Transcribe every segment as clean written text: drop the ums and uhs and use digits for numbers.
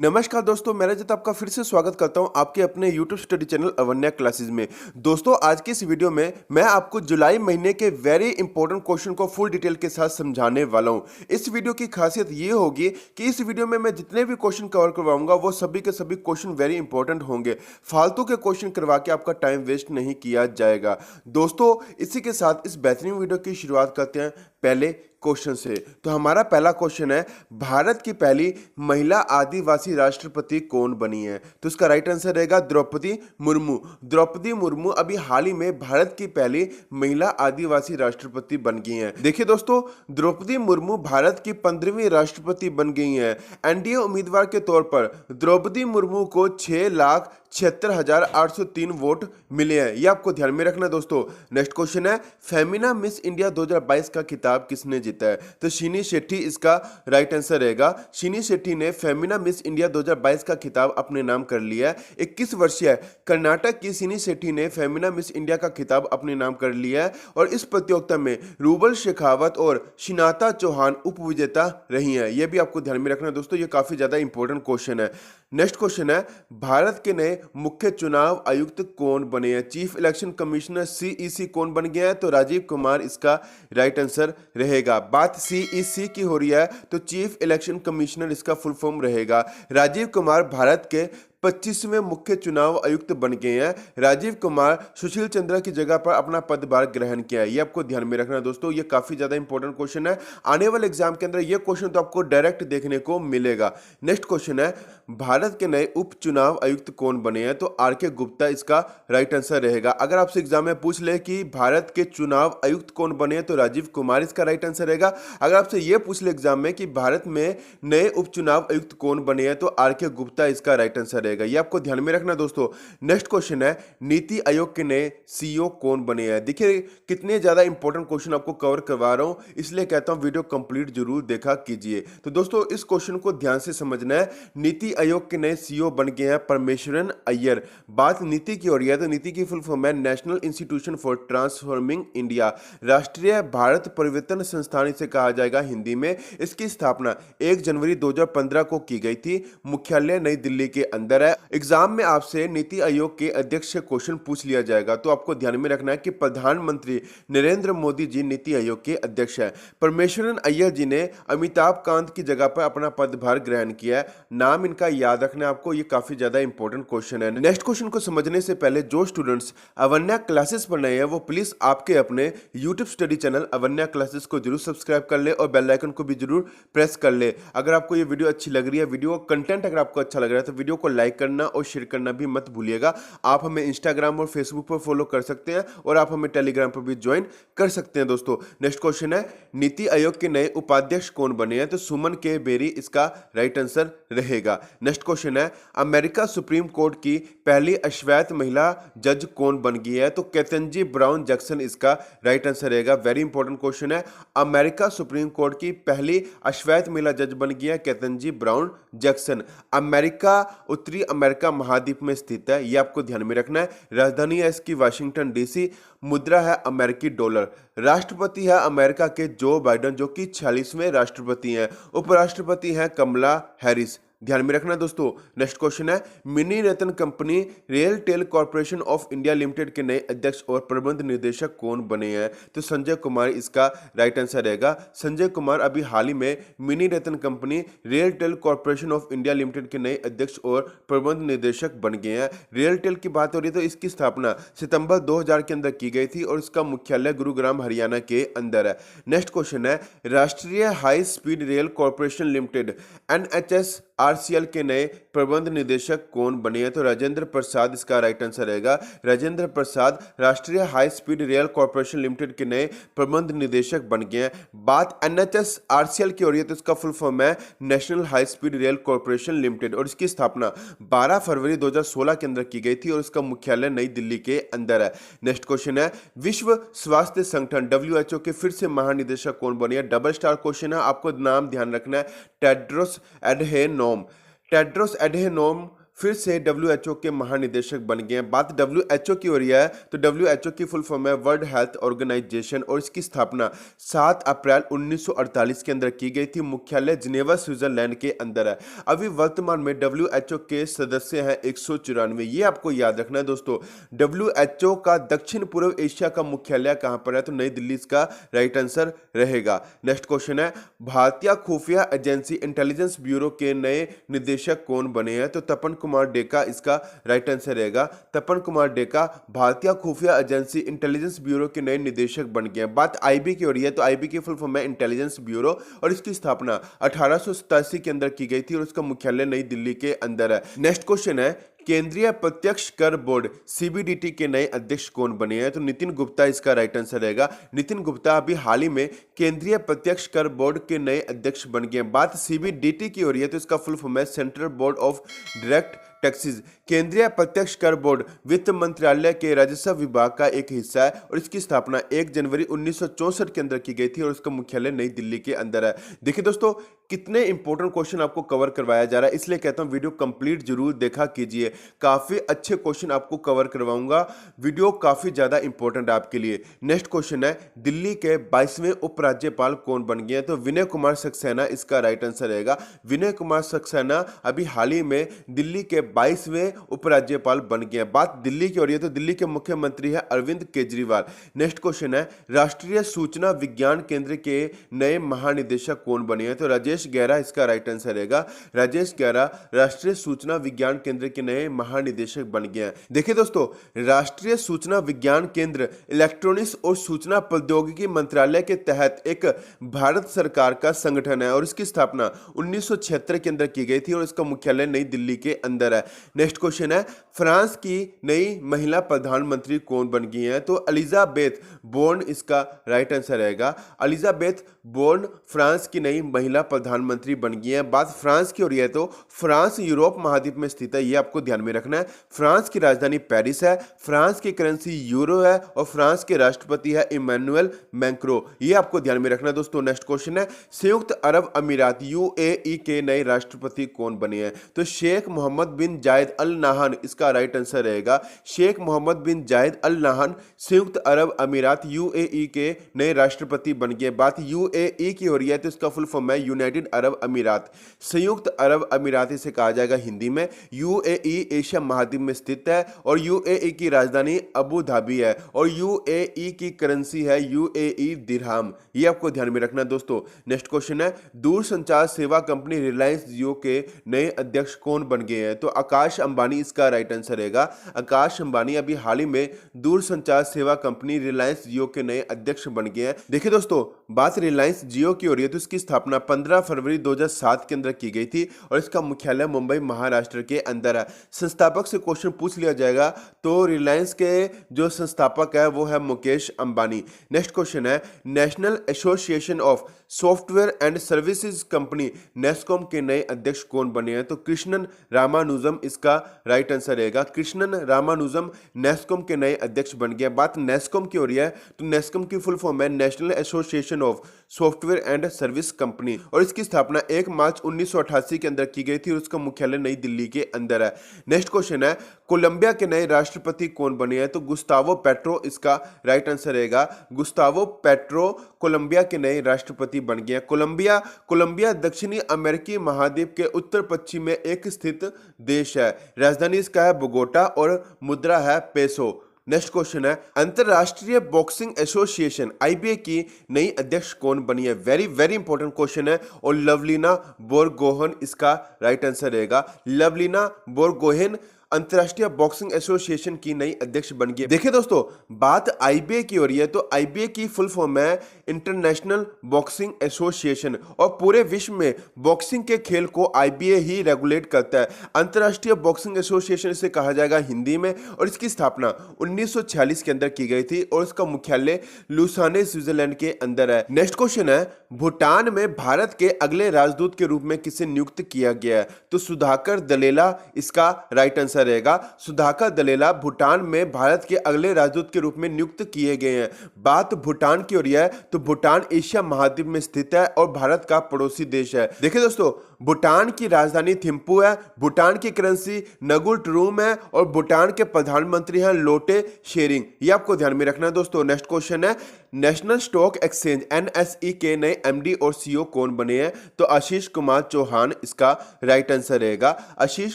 नमस्कार दोस्तों, मैं रजत आपका फिर से स्वागत करता हूं आपके अपने YouTube study channel Avanya classes में। दोस्तों, आज की इस वीडियो में मैं आपको जुलाई महीने के वेरी इंपॉर्टेंट क्वेश्चन को फुल डिटेल के साथ समझाने वाला हूं। इस वीडियो की खासियत ये होगी कि इस वीडियो में मैं जितने भी क्वेश्चन कवर करवाऊंगा वो सभी के सभी क्वेश्चन वेरी इंपॉर्टेंट होंगे। फालतू के क्वेश्चन करवा के आपका टाइम वेस्ट नहीं किया जाएगा। दोस्तों, इसी के साथ इस बेहतरीन वीडियो की शुरुआत करते हैं पहले क्वेश्चन से। तो हमारा पहला क्वेश्चन है, भारत की पहली महिला आदिवासी राष्ट्रपति कौन बनी है? तो इसका राइट आंसर रहेगा द्रौपदी मुर्मू। द्रौपदी मुर्मू अभी हाल ही में भारत की पहली महिला आदिवासी राष्ट्रपति बन गई हैं। देखिए दोस्तों, द्रौपदी मुर्मू भारत की 15वीं राष्ट्रपति बन गई हैं। एनडीए उम्मीदवार के तौर पर द्रौपदी मुर्मू को 6,76,803 वोट मिले हैं। ये आपको ध्यान में रखना है दोस्तों। नेक्स्ट क्वेश्चन है, फेमिना मिस इंडिया 2022 का खिताब किसने जीता है? तो शिनी शेट्टी इसका राइट आंसर रहेगा। शिनी शेट्टी ने फेमिना मिस इंडिया 2022 का खिताब अपने नाम कर लिया है। 21 वर्षीय कर्नाटक की शिनी शेट्टी ने फेमिना मिस इंडिया का खिताब अपने नाम कर लिया है और इस प्रतियोगिता में रूबल शेखावत और शिनाता चौहान उपविजेता रही हैं। यह भी आपको ध्यान में रखना है दोस्तों, ये काफी ज्यादा इंपॉर्टेंट क्वेश्चन है। नेक्स्ट क्वेश्चन है, भारत के नए मुख्य चुनाव आयुक्त कौन बने हैं? चीफ इलेक्शन कमिश्नर सीईसी कौन बन गया है? तो राजीव कुमार इसका राइट आंसर रहेगा। बात सीईसी की हो रही है तो चीफ इलेक्शन कमिश्नर इसका फुल फॉर्म रहेगा। राजीव कुमार भारत के 25वें मुख्य चुनाव आयुक्त बन गए हैं। राजीव कुमार सुशील चंद्रा की जगह पर अपना पदभार ग्रहण किया है। ये आपको ध्यान में रखना दोस्तों, ये काफी ज्यादा इंपॉर्टेंट क्वेश्चन है। आने वाले एग्जाम के अंदर ये क्वेश्चन तो आपको डायरेक्ट देखने को मिलेगा। नेक्स्ट क्वेश्चन है, भारत के नए उप चुनाव आयुक्त कौन बने हैं? तो आर.के. गुप्ता इसका राइट आंसर रहेगा। अगर आपसे एग्जाम में पूछ ले कि भारत के चुनाव आयुक्त कौन बने हैं, तो राजीव कुमार इसका राइट आंसर रहेगा। अगर आपसे यह पूछ ले एग्जाम में कि भारत में नए उप चुनाव आयुक्त कौन बने हैं, तो आर.के. गुप्ता इसका राइट आंसर रहेगा। ये आपको ध्यान में रखना दोस्तों। नेक्स्ट क्वेश्चन है, नीति आयोग के नए सीईओ कौन बने हैं? देखिए कितने ज्यादा इंपॉर्टेंट क्वेश्चन आपको कवर करवा रहा हूं, इसलिए कहता हूं वीडियो कंप्लीट जरूर देखा कीजिए। तो दोस्तों, इस क्वेश्चन को ध्यान से समझना है। नीति आयोग के नए सीईओ बन गए हैं परमेश्वरन अय्यर। बात नीति की हो रही है तो नीति की फुल फॉर्म है national institution for transforming India. राष्ट्रीय भारत परिवर्तन संस्थान इसे कहा जाएगा हिंदी में। इसकी स्थापना 1 जनवरी 2015 को की गई थी। मुख्यालय नई दिल्ली के अंदर है। एग्जाम में आपसे नीति आयोग के अध्यक्ष से क्वेश्चन पूछ लिया जाएगा, तो आपको ध्यान में रखना है कि प्रधानमंत्री नरेंद्र मोदी जी नीति आयोग के अध्यक्ष हैं। परमेश्वरन अय्यर जी ने अमिताभ कांत की जगह पर अपना पदभार ग्रहण किया है। नाम इनका याद रखना है आपको, ये काफी ज्यादा इंपॉर्टेंट क्वेश्चन है। नेक्स्ट क्वेश्चन को समझने से पहले जो स्टूडेंट्स अवन्या क्लासेस पर नए हैं वो प्लीज आपके अपने YouTube study channel Avanya classes को जरूर सब्सक्राइब कर ले और बेल आइकन को भी जरूर प्रेस कर ले। अगर आपको ये वीडियो अच्छी लग रही है, वीडियो कंटेंट अगर आपको अच्छा लग रहा है, तो वीडियो को लाइक करना और शेयर करना भी मत भूलिएगा। आप हमें इंस्टाग्राम और फेसबुक पर फॉलो कर सकते हैं और आप हमें टेलीग्राम पर भी ज्वाइन कर सकते हैं दोस्तों। नेक्स्ट क्वेश्चन है, नीति आयोग के नए उपाध्यक्ष कौन बने हैं? तो सुमन के बेरी इसका राइट आंसर रहेगा। नेक्स्ट क्वेश्चन है, अमेरिका सुप्रीम कोर्ट की पहली अश्वेत महिला जज कौन बन गई है? तो केतनजी ब्राउन जैक्सन इसका राइट आंसर रहेगा। वेरी इंपॉर्टेंट क्वेश्चन है। अमेरिका सुप्रीम कोर्ट की पहली अश्वेत महिला जज बन गई है केतनजी ब्राउन जैक्सन। अमेरिका उत्तरी अमेरिका महाद्वीप में स्थित है, यह आपको ध्यान में रखना है। राजधानी है इसकी वाशिंगटन डीसी। मुद्रा है अमेरिकी डॉलर। राष्ट्रपति है अमेरिका के जो बाइडेन, जो कि 46वें राष्ट्रपति हैं। उपराष्ट्रपति हैं कमला हैरिस। ध्यान में रखना दोस्तों। नेक्स्ट क्वेश्चन है, mini Ratan company RailTel corporation of India limited के नए अध्यक्ष और प्रबंध निदेशक कौन बने हैं? तो संजय कुमार इसका राइट आंसर रहेगा। संजय कुमार अभी हाल ही में mini Ratan company RailTel corporation of India limited के नए अध्यक्ष और प्रबंध निदेशक बन गए हैं। रेलटेल की बात हो रही है तो इसकी स्थापना सितंबर 2000 के अंदर की गई थी और इसका मुख्यालय गुरुग्राम हरियाणा के अंदर है। नेक्स्ट क्वेश्चन है, राष्ट्रीय high speed rail corporation limited NHSRCL के नए प्रबंध निदेशक कौन बने हैं? तो राजेंद्र प्रसाद इसका राइट आंसर रहेगा। राजेंद्र प्रसाद राष्ट्रीय high speed rail corporation limited के नए प्रबंध निदेशक बन गए हैं। बात NHSRCL की हो रही है तो इसका फुल फॉर्म है national high speed rail corporation limited और इसकी स्थापना 12 फरवरी 2016 के अंदर की गई थी और इसका मुख्यालय नई दिल्ली के अंदर है। नेक्स्ट क्वेश्चन है, विश्व स्वास्थ्य संगठन WHO के फिर से महानिदेशक कौन बने हैं? डबल स्टार क्वेश्चन है, आपको नाम ध्यान रखना है। Tedros Adhanom. टेड्रोस एडहेनोम फिर से WHO के महानिदेशक बन गए हैं। बात WHO की हो रही है तो WHO की फुल फॉर्म है वर्ल्ड हेल्थ ऑर्गेनाइजेशन और इसकी स्थापना 7 अप्रैल 1948 के अंदर की गई थी। मुख्यालय जिनेवा स्विट्जरलैंड के अंदर है। अभी वर्तमान में WHO के सदस्य हैं 194। ये आपको याद रखना है दोस्तों। WHO का दक्षिण पूर्व एशिया का मुख्यालय कहां पर है? तो नई दिल्ली इसका राइट आंसर रहेगा। नेक्स्ट क्वेश्चन है भारतीय खुफिया एजेंसी इंटेलिजेंस ब्यूरो के नए निदेशक कौन बने हैं? तो तपन कुमार डेका इसका राइट आंसर रहेगा। तपन कुमार डेका भारतीय खुफिया एजेंसी इंटेलिजेंस ब्यूरो के नए निदेशक बन गए हैं। बात आईबी की हो रही है तो आईबी की फुल फॉर्म है इंटेलिजेंस ब्यूरो और इसकी स्थापना 1887 के अंदर की गई थी और उसका मुख्यालय नई दिल्ली के अंदर है। नेक्स्ट क्वेश्चन है केंद्रीय प्रत्यक्ष कर बोर्ड सीबीडीटी के नए अध्यक्ष कौन बने हैं? तो नितिन गुप्ता इसका राइट आंसर रहेगा। नितिन गुप्ता अभी हाल ही में केंद्रीय प्रत्यक्ष कर बोर्ड के नए अध्यक्ष बन गए हैं। बात सीबीडीटी की हो रही है तो इसका फुल फॉर्म है central board of direct taxes. केंद्रीय प्रत्यक्ष कर बोर्ड वित्त मंत्रालय के राजस्व विभाग का एक हिस्सा है और इसकी स्थापना 1 जनवरी 1964 के अंदर की गई थी और उसका मुख्यालय नई दिल्ली के अंदर है। देखिए दोस्तों कितने इंपॉर्टेंट क्वेश्चन आपको कवर करवाया जा रहा है, इसलिए कहता हूं वीडियो कंप्लीट जरूर देखा कीजिए। काफी अच्छे क्वेश्चन आपको कवर करवाऊंगा, वीडियो काफी ज्यादा इंपॉर्टेंट है आपके लिए। नेक्स्ट क्वेश्चन है दिल्ली के 22वें उपराज्यपाल कौन बन गए? तो विनय कुमार सक्सेना इसका राइट आंसर रहेगा। विनय कुमार सक्सेना अभी हाल ही में दिल्ली के 22वें उपराज्यपाल बन गए हैं। बात दिल्ली की हो रही है तो दिल्ली के मुख्यमंत्री है अरविंद केजरीवाल। नेक्स्ट क्वेश्चन है राष्ट्रीय सूचना विज्ञान केंद्र के नए महानिदेशक कौन बने हैं? तो राजेश गहरा इसका राइट आंसर रहेगा। राजेश गहरा राष्ट्रीय सूचना विज्ञान केंद्र के नए महानिदेशक बन गए हैं। देखिए दोस्तों राष्ट्रीय सूचना विज्ञान केंद्र इलेक्ट्रॉनिक्स और सूचना प्रौद्योगिकी मंत्रालय के तहत एक भारत सरकार का संगठन है और इसकी स्थापना 1976 के अंदर की गई थी और इसका मुख्यालय नई दिल्ली के अंदर है। नेक्स्ट क्वेश्चन है फ्रांस की नई महिला प्रधानमंत्री कौन बन गई है? तो एलिजाबेथ बोर्न इसका राइट आंसर रहेगा। एलिजाबेथ बोर्न फ्रांस की नई महिला प्रधानमंत्री बन गई है। बात फ्रांस की हो रही है तो फ्रांस यूरोप महाद्वीप में स्थित है, ये आपको ध्यान में रखना है। फ्रांस की राजधानी पेरिस है, फ्रांस की करेंसी यूरो है और फ्रांस के राष्ट्रपति है इमैनुअल मैक्रों, ये आपको ध्यान में रखना है दोस्तों। नेक्स्ट क्वेश्चन है संयुक्त अरब अमीरात यूएई के नए राष्ट्रपति कौन बने हैं? तो शेख मोहम्मद बिन जायद अल नाहन इसका राइट आंसर रहेगा। शेख मोहम्मद बिन जायद अल नाहन संयुक्त अरब अमीरात यूएई के नए राष्ट्रपति बन गए। बात यूएई की हो रही है तो इसका फुल फॉर्म है यूनाइटेड अरब अमीरात। संयुक्त अरब अमीरात इसे कहा जाएगा हिंदी में। यूएई एशिया महाद्वीप में स्थित है और यूएई की राजधानी अबू धाबी है और यूएई की करेंसी है यूएई दिरहम, ये आपको ध्यान में रखना दोस्तों। नेक्स्ट क्वेश्चन है दूरसंचार सेवा कंपनी रिलायंस जियो के नए अध्यक्ष कौन बन गए हैं? तो आकाश अंबानी इसका राइट आंसर रहेगा। आकाश अंबानी अभी हाल ही में दूरसंचार सेवा कंपनी रिलायंस जियो के नए अध्यक्ष बन गए हैं। देखिए दोस्तों बात रिलायंस जियो की हो रही है तो इसकी स्थापना 15 फरवरी 2007 के अंदर की गई थी और इसका मुख्यालय मुंबई महाराष्ट्र के अंदर है। संस्थापक से क्वेश्चन पूछ लिया जाएगा तो रिलायंस के जो संस्थापक है वो है मुकेश अंबानी। नेक्स्ट क्वेश्चन है national association of software and services company NASSCOM के नए अध्यक्ष कौन बने हैं? तो कृष्णन रामानुजम इसका राइट आंसर रहेगा। कृष्णन रामानुजम नेस्कॉम के नए अध्यक्ष बन गए। बात नेस्कॉम की हो रही है तो नेस्कॉम की फुल फॉर्म है national association of software and service company और इसकी स्थापना 1 मार्च 1988 के अंदर की गई थी और उसका मुख्यालय नई दिल्ली के अंदर है। नेक्स्ट क्वेश्चन है कोलंबिया के नए राष्ट्रपति कौन बने हैं? तो गुस्तावो पेट्रो इसका राइट आंसर रहेगा। गुस्तावो पेट्रो कोलंबिया के नए राष्ट्रपति बन गए। कोलंबिया दक्षिणी अमेरिकी महाद्वीप के उत्तर पश्चिम में एक स्थित देश है। राजधानी इसका है बोगोटा और मुद्रा है पेसो। नेक्स्ट क्वेश्चन है अंतरराष्ट्रीय बॉक्सिंग एसोसिएशन आईबीए की नई अध्यक्ष कौन बनी है? वेरी वेरी इंपॉर्टेंट क्वेश्चन है और लवलीना बोरगोहेन इसका राइट आंसर रहेगा। लवलीना बोरगोहेन अंतरराष्ट्रीय बॉक्सिंग एसोसिएशन की नई अध्यक्ष बन गई। देखिए दोस्तों बात आईबीए की हो रही है तो आईबीए की फुल फॉर्म है इंटरनेशनल बॉक्सिंग एसोसिएशन और पूरे विश्व में बॉक्सिंग के खेल को आईबीए ही रेगुलेट करता है। अंतरराष्ट्रीय बॉक्सिंग एसोसिएशन इसे कहा जाएगा हिंदी में और इसकी स्थापना 1946 के अंदर की गई थी और इसका मुख्यालय लुसाने स्विट्जरलैंड के अंदर है। नेक्स्ट क्वेश्चन है भूटान में भारत के अगले राजदूत के रूप में किसे नियुक्त किया गया है? तो सुधाकर दलेला इसका राइट आंसर आंसर रहेगा सुधाकर दलेला भूटान में भारत के अगले राजदूत के रूप में नियुक्त किए गए हैं। बात भूटान की हो रही है तो भूटान एशिया महाद्वीप में स्थित है और भारत का पड़ोसी देश है। देखिए दोस्तों, भूटान की राजधानी थिम्पू है, भूटान की करेंसी नगुल ट्रूम है और भूटान के प्रधानमंत्री हैं लोटे शेरिंग। ये आपको ध्यान में रखना है दोस्तों। नेक्स्ट क्वेश्चन है, नेशनल स्टॉक एक्सचेंज एनएसई के नए एमडी और सीईओ कौन बने हैं? तो आशीष कुमार चौहान इसका राइट आंसर रहेगा। आशीष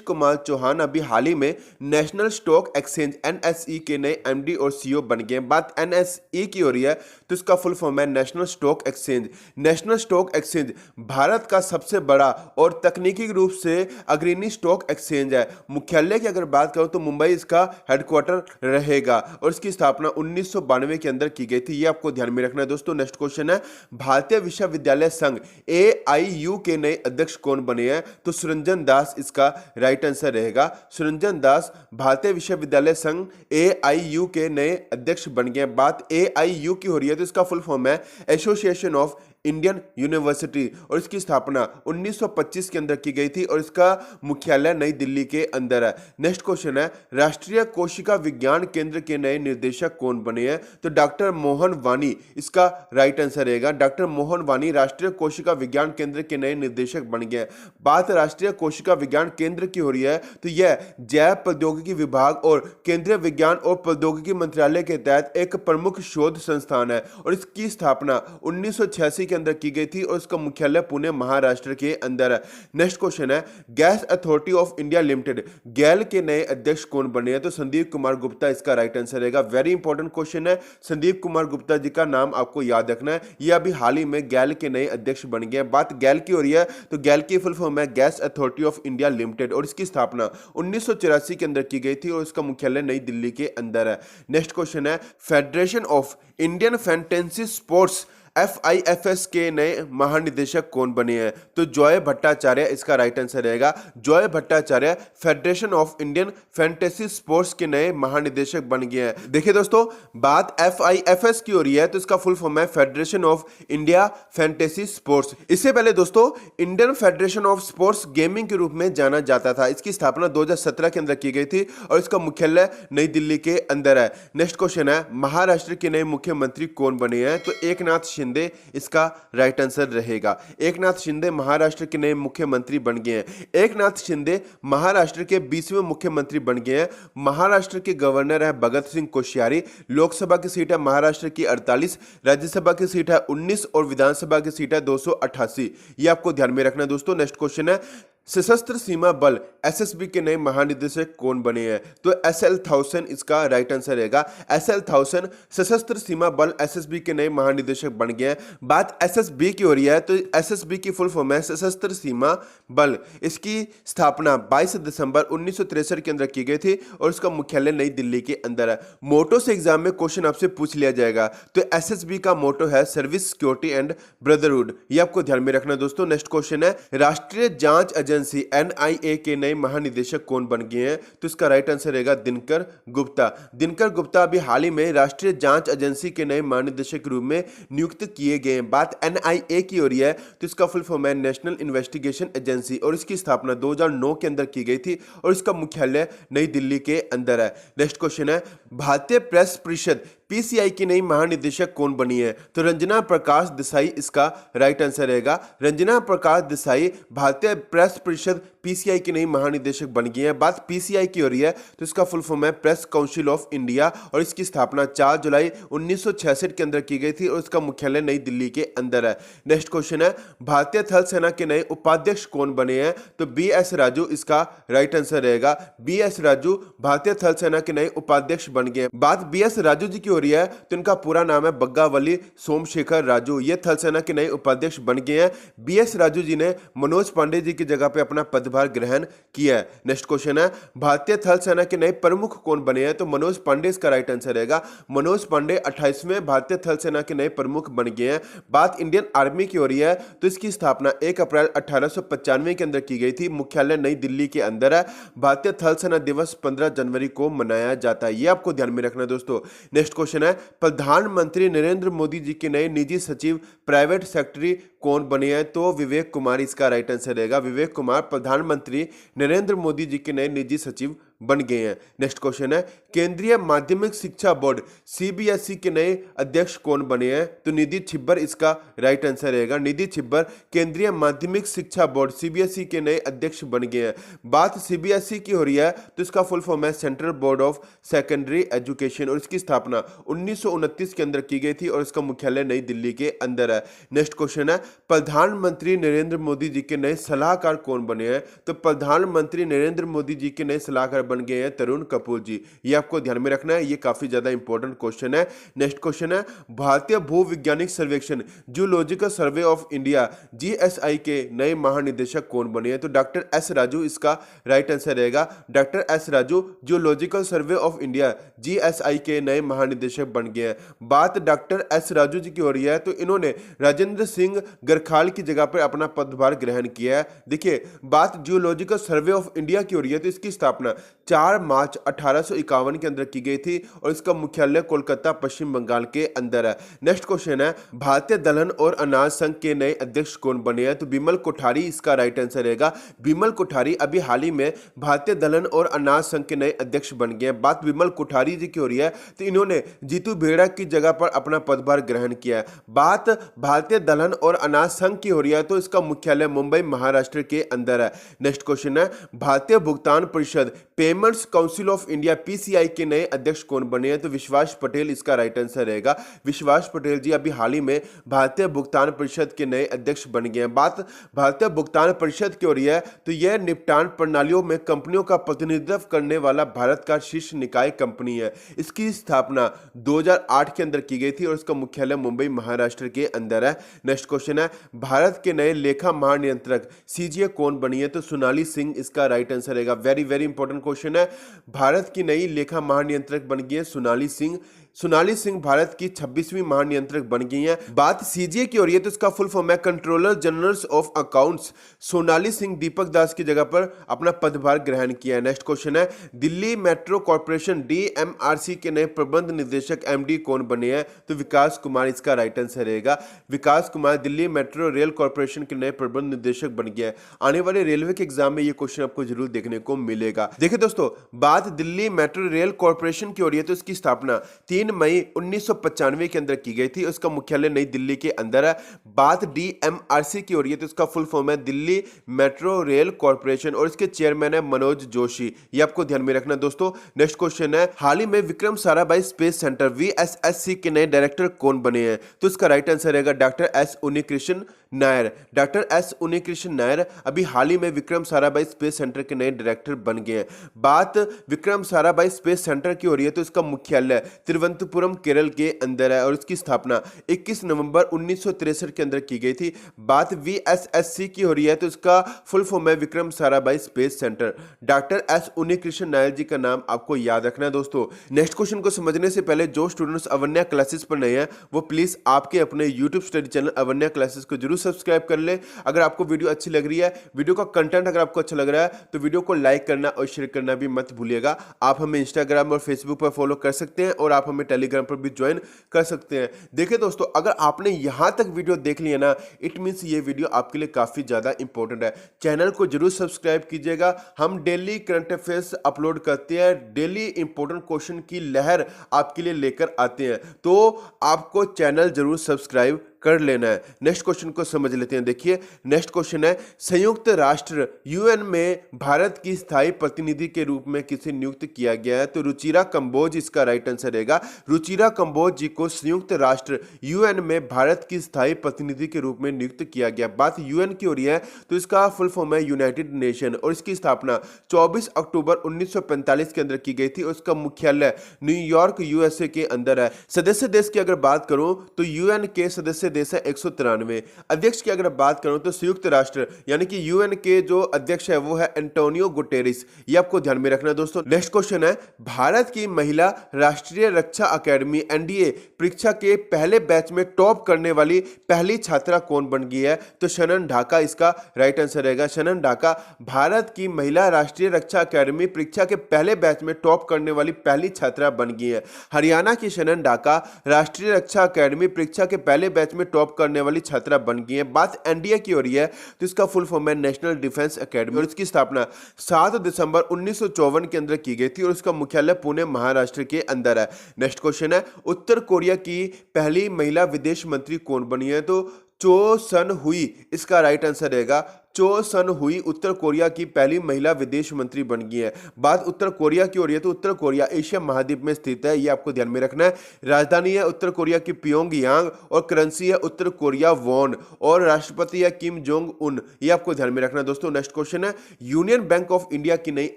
कुमार चौहान अभी हाल ही में नेशनल स्टॉक एक्सचेंज एनएसई के नए एमडी और सीईओ बन गए हैं। बात एनएसई की हो रही है तो इसका फुल फॉर्म है national stock exchange. National stock exchange Bharat का सबसे बड़ा और तकनीकी रूप से अग्रणी स्टॉक एक्सचेंज है। मुख्यालय की अगर बात करूं तो मुंबई इसका हेडक्वार्टर रहेगा और इसकी स्थापना 1992 के अंदर की गई थी। ये आपको ध्यान में रखना है दोस्तों। नेक्स्ट क्वेश्चन है, भारतीय विश्वविद्यालय संघ एआईयू के नए अध्यक्ष कौन बने हैं? तो सुरंजन दास इसका राइट आंसर रहेगा। सुरंजन दास भारतीय विश्वविद्यालय संघ एआईयू के नए अध्यक्ष बन गए। बात एआईयू की हो रही है तो इसका फुल फॉर्म है एसोसिएशन ऑफ इंडियन यूनिवर्सिटी और इसकी स्थापना 1925 के अंदर की गई थी और इसका मुख्यालय नई दिल्ली के अंदर है। नेक्स्ट क्वेश्चन है, राष्ट्रीय कोशिका विज्ञान केंद्र के नए निर्देशक कौन बने हैं? तो डॉक्टर मोहन वानी इसका राइट आंसर रहेगा। डॉक्टर मोहन वानी राष्ट्रीय कोशिका विज्ञान केंद्र के नए निर्देशक बन गए। बात राष्ट्रीय कोशिका विज्ञान केंद्र की हो रही है तो यह जैव प्रौद्योगिकी विभाग और केंद्रीय विज्ञान और प्रौद्योगिकी मंत्रालय के तहत एक प्रमुख शोध संस्थान है और इसकी स्थापना 1986 के अंदर की गई थी और इसका मुख्यालय पुणे महाराष्ट्र के अंदर है। नेक्स्ट क्वेश्चन है, gas authority of India limited गैल के नए अध्यक्ष कौन बने हैं? तो संदीप कुमार गुप्ता इसका राइट आंसर रहेगा। वेरी इंपॉर्टेंट क्वेश्चन है, संदीप कुमार गुप्ता जी का नाम आपको याद रखना है। ये अभी हाल ही में गैल के नए अध्यक्ष बन गए। बात गैल की हो रही है तो गैल की फुल फॉर्म है gas authority of India limited और इसकी स्थापना 1984 के अंदर की गई थी और इसका मुख्यालय नई दिल्ली के अंदर है। नेक्स्ट क्वेश्चन है, federation of Indian fantasy sports FIFS के नए महानिदेशक कौन बने हैं? तो जॉय भट्टाचार्य इसका राइट आंसर रहेगा। Joy Bhattacharya federation of Indian fantasy sports के नए महानिदेशक बन गए हैं। देखिए दोस्तों, बात FIFS की हो रही है तो इसका फुल फॉर्म है federation of India fantasy sports. इससे पहले दोस्तों Indian federation of sports gaming के रूप में जाना जाता था। इसकी स्थापना 2017 के अंदर की गई थी और इसका मुख्यालय नई दिल्ली के अंदर है। नेक्स्ट क्वेश्चन है, महाराष्ट्र के नए मुख्यमंत्री कौन बने हैं? तो एकनाथ शिंदे इसका राइट आंसर रहेगा। एकनाथ शिंदे महाराष्ट्र के नए मुख्यमंत्री बन गए हैं। एकनाथ शिंदे महाराष्ट्र के 20वें मुख्यमंत्री बन गए हैं। महाराष्ट्र के गवर्नर है भगत सिंह कोश्यारी। लोकसभा की सीट है महाराष्ट्र की 48, राज्यसभा की सीट है 19 और विधानसभा की सीट है 288। ये आपको ध्यान में रखना है दोस्तों। नेक्स्ट क्वेश्चन है, सशस्त्र सीमा बल SSB के नए महानिदेशक कौन बने हैं? तो SL 1000 इसका राइट आंसर रहेगा। SL 1000 सशस्त्र सीमा बल SSB के नए महानिदेशक बन गए हैं। बात SSB की हो रही है तो SSB की फुल फॉर्म है सशस्त्र सीमा बल। इसकी स्थापना 22 दिसंबर 1963 के अंदर की गई थी और इसका मुख्यालय नई दिल्ली के अंदर है। मोटो से एग्जाम में क्वेश्चन आपसे पूछ लिया जाएगा तो SSB का मोटो है सर्विस, सिक्योरिटी एंड ब्रदरहुड। ये आपको ध्यान में रखना दोस्तों। नेक्स्ट क्वेश्चन है, राष्ट्रीय जांच एजेंसी NIA के नए महानिदेशक कौन बन गए हैं? तो इसका राइट आंसर रहेगा दिनकर गुप्ता। दिनकर गुप्ता अभी हाल ही में राष्ट्रीय जांच एजेंसी के नए महानिदेशक के रूप में नियुक्त किए गए हैं। बात NIA की हो रही है तो इसका फुल फॉर्म है नेशनल इन्वेस्टिगेशन एजेंसी और इसकी स्थापना 2009 के अंदर की गई थी और इसका मुख्यालय नई दिल्ली के अंदर है। नेक्स्ट क्वेश्चन है, भारतीय प्रेस परिषद PCI की नई महानिदेशक कौन बनी है? तो रंजना प्रकाश देसाई इसका राइट आंसर रहेगा। रंजना प्रकाश देसाई भारतीय प्रेस परिषद PCI की नई महानिदेशक बन गई है। बात PCI की हो रही है तो इसका फुल फॉर्म है प्रेस काउंसिल ऑफ इंडिया और इसकी स्थापना 4 जुलाई 1966 के अंदर की गई थी और इसका मुख्यालय नई दिल्ली के अंदर है। नेक्स्ट क्वेश्चन है, भारतीय थल सेना के नए उपाध्यक्ष कौन बने हैं? तो BS राजू इसका राइट आंसर रहेगा। BS राजू भारतीय थल सेना के नए उपाध्यक्ष बन गए। बात BS राजू जी की हो रही है तो इनका पूरा नाम है बग्गावली सोमशेखर राजू। ये थल सेना के नए उपाध्यक्ष बन गए हैं। BS राजू जी ने मनोज पांडे जी की जगह पे अपना पदभार ग्रहण किया है। नेक्स्ट क्वेश्चन है, भारतीय थल सेना के नए प्रमुख कौन बने हैं? तो मनोज पांडे इसका राइट आंसर रहेगा। मनोज पांडे 28वें भारतीय थल सेना के नए प्रमुख बन गए हैं। बात इंडियन आर्मी की हो रही है तो इसकी स्थापना 1 अप्रैल 1895 के अंदर की गई थी। मुख्यालय नई दिल्ली के अंदर है। भारतीय थल सेना दिवस 15 जनवरी को मनाया जाता है। ये आपको ध्यान में रखना दोस्तों। नेक्स्ट क्वेश्चन है, प्रधानमंत्री नरेंद्र मोदी जी के नए निजी सचिव प्राइवेट सेक्रेटरी कौन बने हैं? तो विवेक कुमार इसका राइट आंसर रहेगा। विवेक कुमार प्रधानमंत्री नरेंद्र मोदी जी के नए निजी सचिव बन गए हैं। नेक्स्ट क्वेश्चन है केंद्रीय माध्यमिक शिक्षा बोर्ड सीबीएसई के नए अध्यक्ष कौन बने हैं? तो निधि छिब्बर इसका राइट आंसर रहेगा। निधि छिब्बर केंद्रीय माध्यमिक शिक्षा बोर्ड सीबीएसई के नए अध्यक्ष बन गए हैं। बात सीबीएसई की हो रही है तो इसका फुल फॉर्म है central board of secondary education और इसकी स्थापना 1929 के अंदर की गई थी और इसका मुख्यालय नई दिल्ली के अंदर है। नेक्स्ट क्वेश्चन है प्रधानमंत्री नरेंद्र मोदी जी के नए सलाहकार कौन बने हैं? तो प्रधानमंत्री नरेंद्र मोदी जी के नए सलाहकार बन गए हैं तरुण कपूर जी। ये आपको ध्यान में रखना है, ये काफी ज्यादा इंपॉर्टेंट क्वेश्चन है। नेक्स्ट क्वेश्चन है भारतीय भूविज्ञानिक सर्वेक्षण zoological survey of India GSI के नए महानिदेशक कौन बने हैं? तो डॉक्टर एस राजू इसका राइट आंसर रहेगा। Doctor S Raju zoological survey of India GSI के नए महानिदेशक बन गए हैं। बात डॉक्टर एस राजू जी की हो रही है तो इन्होंने राजेंद्र सिंह गरखाल की जगह पर अपना पदभार ग्रहण किया है। देखिए बात जियोलॉजिकल सर्वे ऑफ इंडिया की हो रही है तो इसकी स्थापना 4 मार्च 1851 के अंदर की गई थी और इसका मुख्यालय कोलकाता पश्चिम बंगाल के अंदर है। नेक्स्ट क्वेश्चन है भारतीय दलहन और अनाज संघ के नए अध्यक्ष कौन बने हैं? तो बिमल कोठारी इसका राइट आंसर रहेगा। बिमल कोठारी अभी हाल ही में भारतीय दलहन और अनाज संघ के नए अध्यक्ष बन गए हैं। बात बिमल कोठारी जी की हो रही है तो इन्होंने जीतू बेड़ा की जगह पर अपना पदभार ग्रहण किया है। बात भारतीय दलहन और अनाज संघ की हो रही है तो इसका मुख्यालय मुंबई महाराष्ट्र के अंदर है। नेक्स्ट क्वेश्चन है भारतीय भुगतान परिषद payments council of India PCI के नए अध्यक्ष कौन बने हैं? तो विश्वास पटेल इसका राइट आंसर रहेगा। विश्वास पटेल जी अभी हाल ही में भारतीय भुगतान परिषद के नए अध्यक्ष बन गए हैं। बात भारतीय भुगतान परिषद की हो रही है तो यह निपटान प्रणालियों में कंपनियों का प्रतिनिधित्व करने वाला भारत का शीर्ष निकाय कंपनी है। इसकी स्थापना 2008 के अंदर की गई थी और इसका मुख्यालय मुंबई महाराष्ट्र के अंदर है। नेक्स्ट क्वेश्चन है भारत के नए लेखा महानियंत्रक सीजीए कौन बनी है? तो सोनाली सिंह इसका राइट आंसर रहेगा। वेरी वेरी इंपॉर्टेंट क्वेश्चन है। भारत की नई लेखा महानियंत्रक बन गई है सोनाली सिंह। सोनाली सिंह भारत की 26वीं महानियंत्रक बन गई हैं। बात सीजीए की हो रही है तो इसका फुल फॉर्म है controller general of accounts. Sonali Singh Deepak Das की जगह पर अपना पदभार ग्रहण किया है। नेक्स्ट क्वेश्चन है दिल्ली मेट्रो कॉर्पोरेशन डीएमआरसी के नए प्रबंध निदेशक एमडी कौन बने हैं? तो विकास कुमार इसका राइट आंसर रहेगा। Vikas Kumar Delhi metro rail corporation के नए प्रबंध निदेशक बन गए हैं। आने वाले रेलवे के एग्जाम में ये क्वेश्चन आपको जरूर देखने को मिलेगा। देखिए दोस्तों बात दिल्ली मेट्रो रेल कॉर्पोरेशन की हो रही है तो इसकी स्थापना 3 मई 1995 के अंदर की गई थी। उसका मुख्यालय नई दिल्ली के अंदर है। बात डीएमआरसी की हो रही है तो इसका फुल फॉर्म है दिल्ली मेट्रो रेल कॉर्पोरेशन और इसके चेयरमैन है मनोज जोशी। ये आपको ध्यान में रखना दोस्तों। नेक्स्ट क्वेश्चन है हाल ही में Vikram Sarabhai space centre VSSC के नए डायरेक्टर कौन बने हैं? तो इसका राइट आंसर रहेगा doctor S Unnikrishnan Nair. Doctor S Unnikrishnan Nair अभी हाल ही में विक्रम साराभाई स्पेस सेंटर के नए डायरेक्टर बन गए हैं। बात विक्रम साराभाई स्पेस सेंटर की हो रही है तो इसका मुख्यालय तिरुवनंतपुरम केरल के अंदर है और इसकी स्थापना 21 नवंबर 1963 के अंदर की गई थी। बात वीएसएससी की हो रही है तो इसका फुल फॉर्म है Vikram Sarabhai space centre. Doctor S Unnikrishnan Nair ji का नाम आपको याद रखना है दोस्तों। नेक्स्ट क्वेश्चन को समझने से पहले जो स्टूडेंट्स अवन्या क्लासेस पर नए हैं वो प्लीज आपके अपने YouTube study channel Avanya classes को जरूर सब्सक्राइब कर ले। अगर आपको वीडियो अच्छी लग रही है, वीडियो का कंटेंट अगर आपको अच्छा लग रहा है तो वीडियो को लाइक करना और शेयर करना भी मत भूलिएगा। आप हमें इंस्टाग्राम और फेसबुक पर फॉलो कर सकते हैं और आप हमें टेलीग्राम पर भी ज्वाइन कर सकते हैं। देखिए दोस्तों अगर आपने यहां तक वीडियो देख लिया ना इट मींस ये वीडियो आपके लिए काफी ज्यादा इंपॉर्टेंट है। चैनल को जरूर सब्सक्राइब कीजिएगा। हम डेली करंट अफेयर्स अपलोड करते हैं, डेली इंपॉर्टेंट क्वेश्चन की लहर आपके लिए लेकर आते हैं, तो आपको चैनल जरूर सब्सक्राइब कर लेना है। नेक्स्ट क्वेश्चन को समझ लेते हैं। देखिए नेक्स्ट क्वेश्चन है संयुक्त राष्ट्र यूएन में भारत की स्थायी प्रतिनिधि के रूप में किसे नियुक्त किया गया है? तो रुचिरा कंबोज इसका राइट आंसर रहेगा। रुचिरा कंबोज जी को संयुक्त राष्ट्र यूएन में भारत की स्थायी प्रतिनिधि के रूप में नियुक्त किया गया। बात यूएन की हो रही है तो इसका फुल फॉर्म है यूनाइटेड नेशन और इसकी स्थापना 24 अक्टूबर 1945 के अंदर की गई थी और इसका मुख्यालय न्यूयॉर्क यूएसए के अंदर है। सदस्य देश की अगर बात करूं तो यूएन के सदस्य देश है 193। अध्यक्ष की अगर बात करूं तो संयुक्त राष्ट्र यानी कि यूएन के जो अध्यक्ष है वो है एंटोनियो गुटेरेस। ये आपको ध्यान में रखना है दोस्तों। नेक्स्ट क्वेश्चन है भारत की महिला राष्ट्रीय रक्षा अकेडमी एनडीए परीक्षा के पहले बैच में टॉप करने वाली पहली छात्रा कौन बन गई है? तो शनन ढाका इसका राइट आंसर रहेगा। शनन ढाका भारत की महिला राष्ट्रीय रक्षा अकेडमी परीक्षा के पहले बैच में टॉप करने वाली पहली छात्रा बन गई है। हरियाणा की शनन ढाका राष्ट्रीय रक्षा अकेडमी परीक्षा के पहले बैच में में टॉप करने वाली छात्रा बन गई है। बात एनडीए की हो रही है तो इसका फुल फॉर्म है नेशनल डिफेंस एकेडमी और इसकी स्थापना 7 दिसंबर 1954 के अंदर की गई थी और इसका मुख्यालय पुणे महाराष्ट्र के अंदर है। नेक्स्ट क्वेश्चन है, उत्तर कोरिया की पहली महिला विदेश मंत्री कौन बनी है? तो चो सन हुई इसका राइट आंसर रहेगा। चो सन हुई उत्तर कोरिया की पहली महिला विदेश मंत्री बन गई है। बात उत्तर कोरिया की हो रही है तो उत्तर कोरिया एशिया महाद्वीप में स्थित है, ये आपको ध्यान में रखना है। राजधानी है उत्तर कोरिया की प्योंगयांग और करेंसी है उत्तर कोरिया वॉन और राष्ट्रपति है किम जोंग उन, ये आपको ध्यान में रखना है दोस्तों। नेक्स्ट क्वेश्चन है, यूनियन बैंक ऑफ इंडिया की नई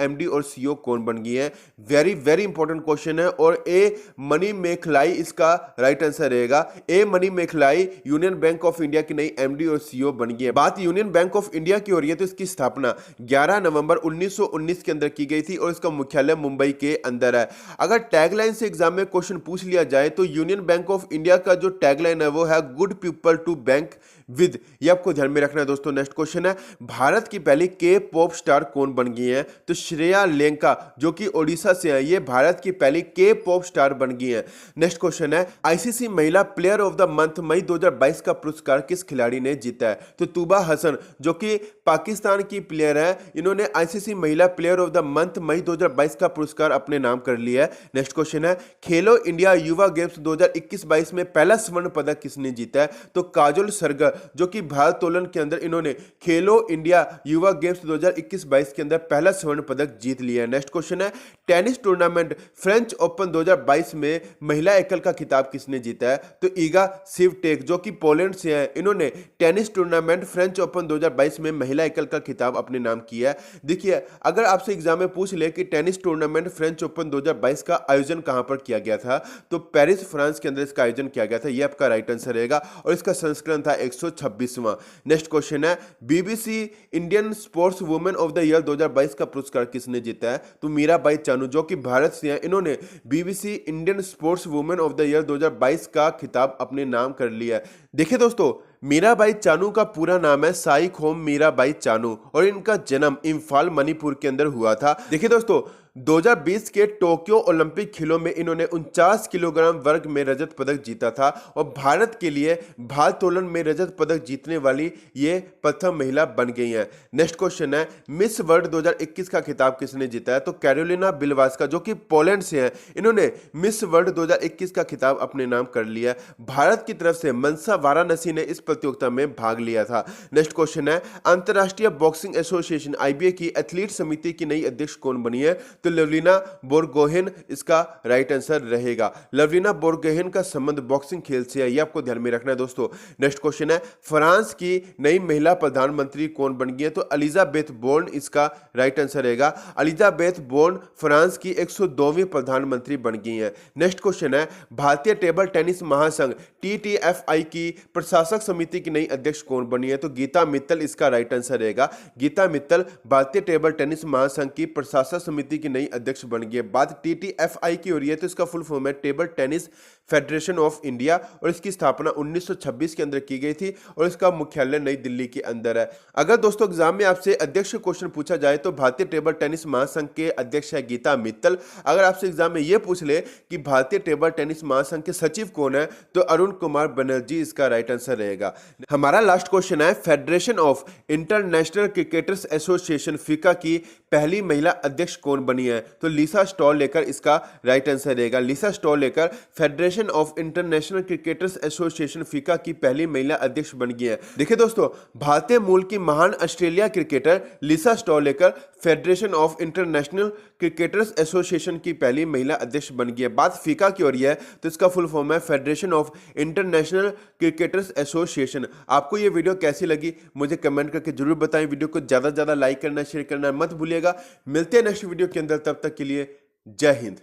एमडी और सीईओ कौन बन गई है? वेरी वेरी इंपॉर्टेंट क्वेश्चन है और ए मनी मेखलाई इसका राइट आंसर रहेगा। A Mani Mekhalai union bank of India की नई एमडी और सीईओ बन गई है। बात यूनियन बैंक ऑफ इंडिया की हो रही है तो इसकी स्थापना 11 नवंबर 1919 के अंदर की गई थी और इसका मुख्यालय मुंबई के अंदर है। अगर टैगलाइन से एग्जाम में क्वेश्चन पूछ लिया जाए तो यूनियन बैंक ऑफ इंडिया का जो टैगलाइन है वो है good people to bank with, ये आपको ध्यान में रखना है दोस्तों। नेक्स्ट क्वेश्चन है, भारत की पहली के पॉप स्टार कौन बन गई है? तो श्रेया लेंका जो कि ओडिशा से है, ये भारत की पहली के पॉप स्टार बन गई है। नेक्स्ट क्वेश्चन है, आईसीसी महिला प्लेयर ऑफ द मंथ मई 2022 का पुरस्कार किस खिलाड़ी ने जीता है? तो तुबा हसन जो कि पाकिस्तान की प्लेयर है, इन्होंने आईसीसी महिला प्लेयर ऑफ द मंथ मई 2022 का पुरस्कार अपने नाम कर लिया है। नेक्स्ट क्वेश्चन है, खेलो इंडिया युवा गेम्स 2021-22 में पहला स्वर्ण पदक किसने जीता है? तो काजोल सरगर जो कि भारोत्तोलन के अंदर इन्होंने खेलो इंडिया युवा गेम्स 2021-22 के अंदर पहला स्वर्ण पदक जीत लिया है। नेक्स्ट क्वेश्चन है, टेनिस टूर्नामेंट फ्रेंच ओपन 2022 में महिला एकल का खिताब किसने जीता है? तो ईगा स्विएटेक जो कि पोलैंड से है, इन्होंने टेनिस टूर्नामेंट फ्रेंच ओपन 2022 में महिला एकल का खिताब अपने नाम किया है। देखिए, अगर आपसे एग्जाम में पूछ ले कि टेनिस टूर्नामेंट फ्रेंच ओपन 2022 का आयोजन कहां पर किया गया था, तो पेरिस फ्रांस के अंदर इसका आयोजन किया गया था, यह आपका राइट आंसर रहेगा और इसका संस्करण था 126वां। नेक्स्ट क्वेश्चन है, BBC Indian sports women of the year 2022 का पुरस्कार किसने जीता है? तो मीराबाई चानू जो कि भारत से हैं, इन्होंने BBC Indian sports women of the year 2022 का खिताब अपने नाम कर लिया है। देखिए दोस्तों, मीराबाई चानू का पूरा नाम है साई खोम मीराबाई चानू और इनका जन्म इम्फाल मणिपुर के अंदर हुआ था। देखिए दोस्तों, 2020 के टोक्यो ओलंपिक खेलों में इन्होंने 49 किलोग्राम वर्ग में रजत पदक जीता था और भारत के लिए भारोत्तोलन में रजत पदक जीतने वाली ये प्रथम महिला बन गई हैं। नेक्स्ट क्वेश्चन है, मिस वर्ल्ड 2021 का खिताब किसने जीता है? तो कैरोलिना बिलवास्का जो कि पोलैंड से हैं, इन्होंने मिस वर्ल्ड 2021 का खिताब अपने नाम कर लिया है। भारत की तरफ से मनसा वाराणसी ने इस प्रतियोगिता में भाग लिया था। नेक्स्ट क्वेश्चन है, अंतरराष्ट्रीय बॉक्सिंग एसोसिएशन आईबीए की एथलीट समिति की नई अध्यक्ष कौन बनी है? तो लवलीना बोरगोहेन इसका राइट आंसर रहेगा। लवलीना बोरगोहेन का संबंध बॉक्सिंग खेल से है, ये आपको ध्यान में रखना है दोस्तों। नेक्स्ट क्वेश्चन है, फ्रांस की नई महिला प्रधानमंत्री कौन बन गई है? तो एलिजाबेथ बोर्न इसका राइट आंसर रहेगा। एलिजाबेथ बोर्न फ्रांस की 102वीं प्रधानमंत्री बन गई है। नेक्स्ट क्वेश्चन है, भारतीय टेबल टेनिस महासंघ टीटीएफआई की प्रशासक समिति की नई अध्यक्ष कौन बनी है? तो गीता मित्तल इसका राइट आंसर रहेगा। गीता मित्तल भारतीय टेबल टेनिस महासंघ की प्रशासक समिति की नई अध्यक्ष बन गई है। बात टीटीएफआई की हो रही है तो इसका फुल फॉर्म है table tennis federation of India और इसकी स्थापना 1926 के अंदर की गई थी और इसका मुख्यालय नई दिल्ली के अंदर है। अगर दोस्तों एग्जाम में आपसे अध्यक्ष क्वेश्चन पूछा जाए तो भारतीय टेबल टेनिस महासंघ के अध्यक्ष है गीता मित्तल। अगर आपसे एग्जाम में यह पूछ ले कि भारतीय टेबल टेनिस महासंघ के सचिव कौन है, तो अरुण कुमार बनर्जी इसका राइट आंसर रहेगा। हमारा लास्ट क्वेश्चन है, federation of international cricketers association FIFA की पहली महिला अध्यक्ष कौन बनी है? तो लिसा स्टॉलेकर इसका राइट आंसर रहेगा। Lisa Sthalekar federation of international cricketers association FIFA की पहली महिला अध्यक्ष बन गई है। देखिए दोस्तों, भारतीय मूल की महान Australia cricketer Lisa Sthalekar federation of international cricketers association की पहली महिला अध्यक्ष बन गई है। बात फीफा की हो रही है तो इसका फुल फॉर्म है federation of international cricketers association. आपको ये वीडियो कैसी लगी मुझे कमेंट करके जरूर बताएं। वीडियो को ज्यादा से ज्यादा लाइक करना, शेयर करना मत भूलिएगा। मिलते हैं नेक्स्ट वीडियो के अंदर, तब तक के लिए जय हिंद।